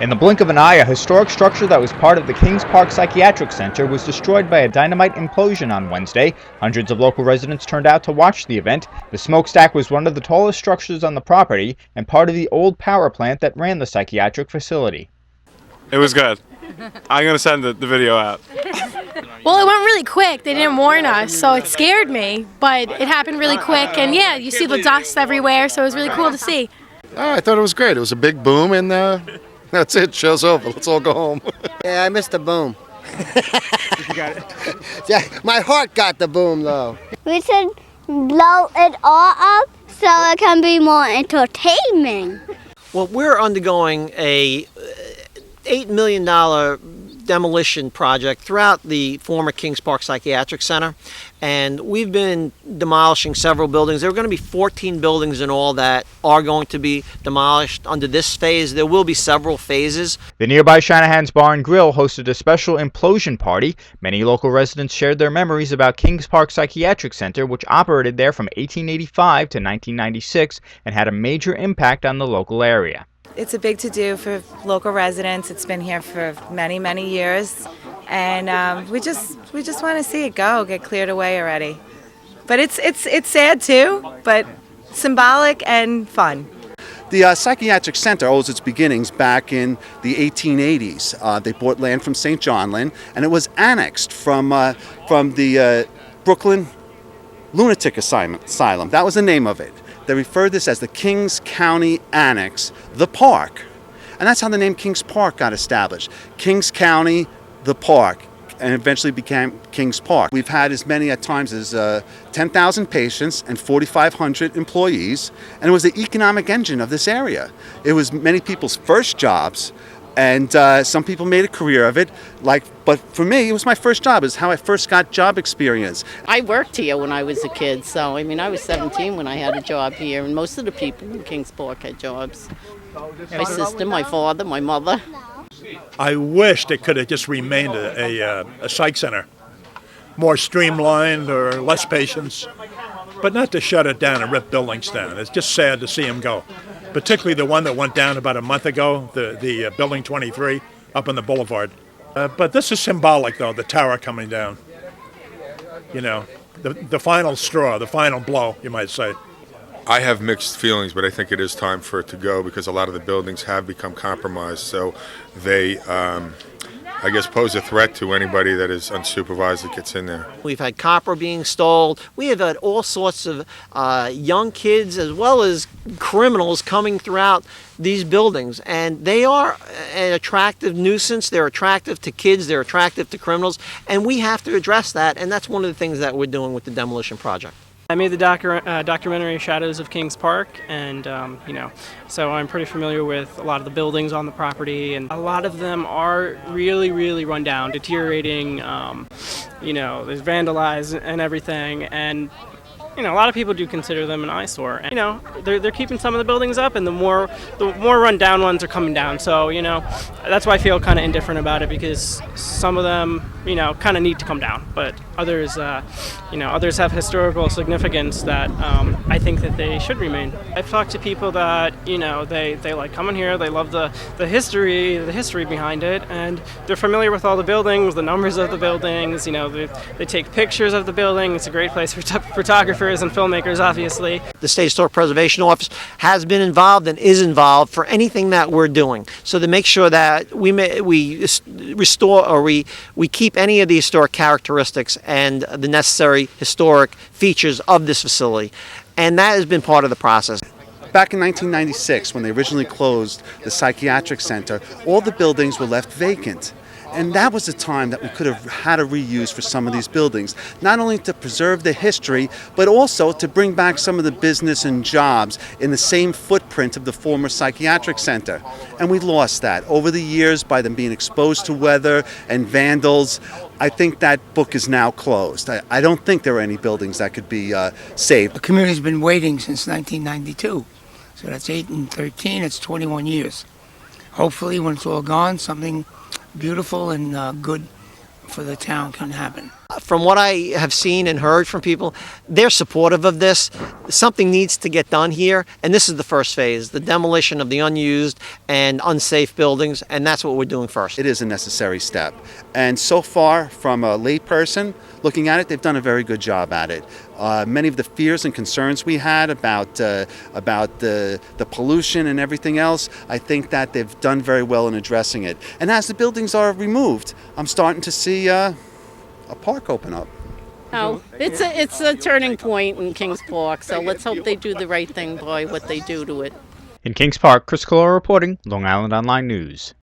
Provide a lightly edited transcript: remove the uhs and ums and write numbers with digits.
In the blink of an eye, a historic structure that was part of the Kings Park Psychiatric Center was destroyed by a dynamite implosion on Wednesday. Hundreds of local residents turned out to watch the event. The Smokestack was one of the tallest structures on the property and part of the old power plant that ran the psychiatric facility. It was good. I'm going to send the video out. Well, it went really quick. They didn't warn us, so it scared me, but it happened really quick, and yeah, you see the dust everywhere, so it was really cool to see. Oh, I thought it was great. It was a big boom, and that's it. Show's over. Let's all go home. Yeah, I missed the boom. You got it? Yeah, my heart got the boom, though. We should blow it all up so it can be more entertaining. Well, we're undergoing a $8 million demolition project throughout the former Kings Park Psychiatric Center, and we've been demolishing several buildings. There are going to be 14 buildings in all that are going to be demolished under this phase. There will be several phases. The nearby Shanahan's Bar and Grill hosted a special implosion party. Many local residents shared their memories about Kings Park Psychiatric Center, which operated there from 1885 to 1996 and had a major impact on the local area. It's a big to-do for local residents. It's been here for many, many years, and we just want to see it get cleared away already. But it's sad too, but symbolic and fun. The Psychiatric Center owes its beginnings back in the 1880s. They bought land from St. John Land, and it was annexed from the Brooklyn Lunatic Asylum. That was the name of it. They referred this as the Kings County Annex, the Park. And that's how the name Kings Park got established. Kings County, the Park, and eventually became Kings Park. We've had as many at times as 10,000 patients and 4,500 employees, and it was the economic engine of this area. It was many people's first jobs, and some people made a career of it. But for me, it was my first job. It's how I first got job experience. I worked here when I was a kid, so I mean, I was 17 when I had a job here, and most of the people in Kings Park had jobs. My sister, my father, my mother. I wished it could have just remained a psych center, more streamlined or less patients, but not to shut it down and rip buildings down. It's just sad to see them go. Particularly the one that went down about a month ago, the Building 23 up on the boulevard. But this is symbolic, though, the tower coming down. You know, the final straw, the final blow, you might say. I have mixed feelings, but I think it is time for it to go because a lot of the buildings have become compromised. So they, I guess, pose a threat to anybody that is unsupervised that gets in there. We've had copper being stolen. We have had all sorts of young kids as well as criminals coming throughout these buildings, and they are an attractive nuisance. They're attractive to kids. They're attractive to criminals, and we have to address that, and that's one of the things that we're doing with the demolition project. I made the documentary Shadows of Kings Park, and so I'm pretty familiar with a lot of the buildings on the property, and a lot of them are really, really run down, deteriorating, there's vandalized and everything, and a lot of people do consider them an eyesore. And, they're keeping some of the buildings up, and the more run down ones are coming down. So, that's why I feel kind of indifferent about it, because some of them, kind of need to come down. But others, others have historical significance that I think that they should remain. I've talked to people that, they like coming here. They love the history behind it, and they're familiar with all the buildings, the numbers of the buildings. They take pictures of the building. It's a great place for photographers and filmmakers, obviously. The State Historic Preservation Office has been involved and is involved for anything that we're doing, so to make sure that we restore or we keep any of the historic characteristics and the necessary historic features of this facility, and that has been part of the process. Back in 1996, when they originally closed the Psychiatric Center, all the buildings were left vacant. And that was the time that we could have had a reuse for some of these buildings, not only to preserve the history, but also to bring back some of the business and jobs in the same footprint of the former Psychiatric Center. And we lost that over the years by them being exposed to weather and vandals. I think that book is now closed. I don't think there are any buildings that could be saved. The community's been waiting since 1992. So that's 8 and 13, it's 21 years. Hopefully, when it's all gone, something beautiful and good for the town can happen. From what I have seen and heard from people, they're supportive of this. Something needs to get done here, and this is the first phase, the demolition of the unused and unsafe buildings, and that's what we're doing first. It is a necessary step. And so far, from a layperson looking at it, they've done a very good job at it. Many of the fears and concerns we had about the pollution and everything else, I think that they've done very well in addressing it. And as the buildings are removed, I'm starting to see a park open up. Oh, it's a turning point in Kings Park, so let's hope they do the right thing by what they do to it. In Kings Park, Chris Collora reporting, Long Island Online News.